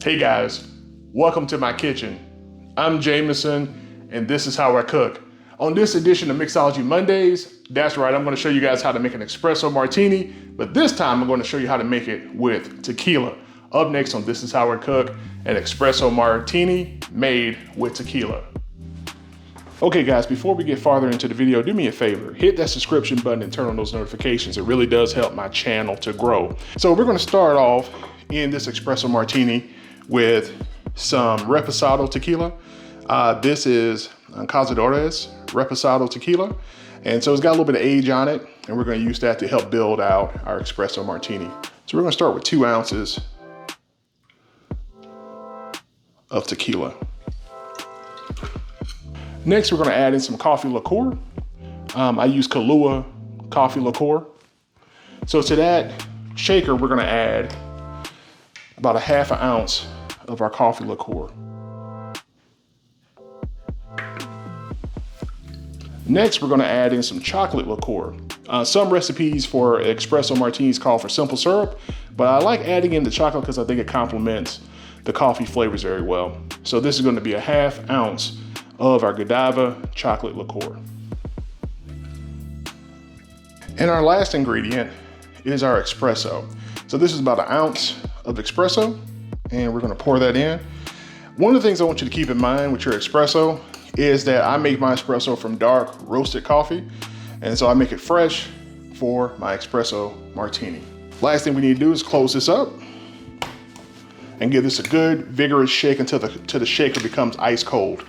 Hey guys, welcome to my kitchen. I'm Jamison, and this is how I cook. On this edition of Mixology Mondays, that's right, I'm gonna show you guys how to make an espresso martini, but this time I'm gonna show you how to make it with tequila. Up next on This Is How I Cook, an espresso martini made with tequila. Okay guys, before we get farther into the video, do me a favor, hit that subscription button and turn on those notifications. It really does help my channel to grow. So we're gonna start off in this espresso martini with some Reposado Tequila. This is Cazadores Reposado Tequila. And so it's got a little bit of age on it, and we're gonna use that to help build out our espresso martini. So we're gonna start with 2 ounces of tequila. Next, we're gonna add in some coffee liqueur. I use Kahlúa coffee liqueur. So to that shaker, we're gonna add about a ½ ounce of our coffee liqueur. Next, we're gonna add in some chocolate liqueur. Some recipes for espresso martinis call for simple syrup, but I like adding in the chocolate because I think it complements the coffee flavors very well. So this is gonna be a ½ ounce of our Godiva chocolate liqueur. And our last ingredient is our espresso. So this is about 1 ounce of espresso, and we're gonna pour that in. One of the things I want you to keep in mind with your espresso is that I make my espresso from dark roasted coffee, and so I make it fresh for my espresso martini. Last thing we need to do is close this up and give this a good vigorous shake until the shaker becomes ice cold.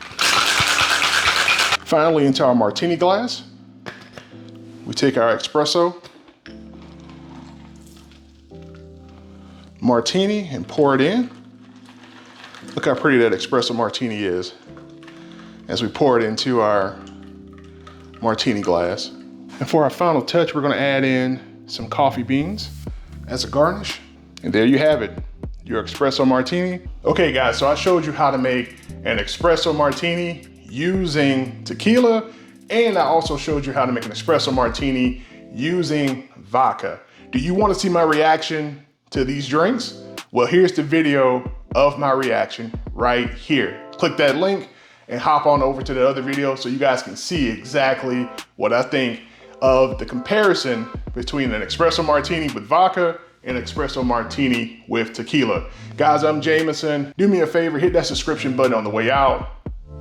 Finally, into our martini glass, we take our espresso martini and pour it in. Look how pretty that espresso martini is as we pour it into our martini glass. And for our final touch, we're gonna add in some coffee beans as a garnish. And there you have it, your espresso martini. Okay guys, so I showed you how to make an espresso martini using tequila, and I also showed you how to make an espresso martini using vodka. Do you wanna see my reaction to these drinks? Well, here's the video of my reaction right here. Click that link and hop on over to the other video so you guys can see exactly what I think of the comparison between an espresso martini with vodka and an espresso martini with tequila. Guys, I'm Jamison. Do me a favor, hit that subscription button on the way out.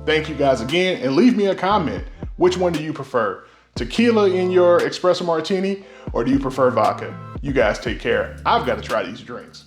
Thank you guys again, and leave me a comment. Which one do you prefer? Tequila in your espresso martini, or do you prefer vodka? You guys take care. I've got to try these drinks.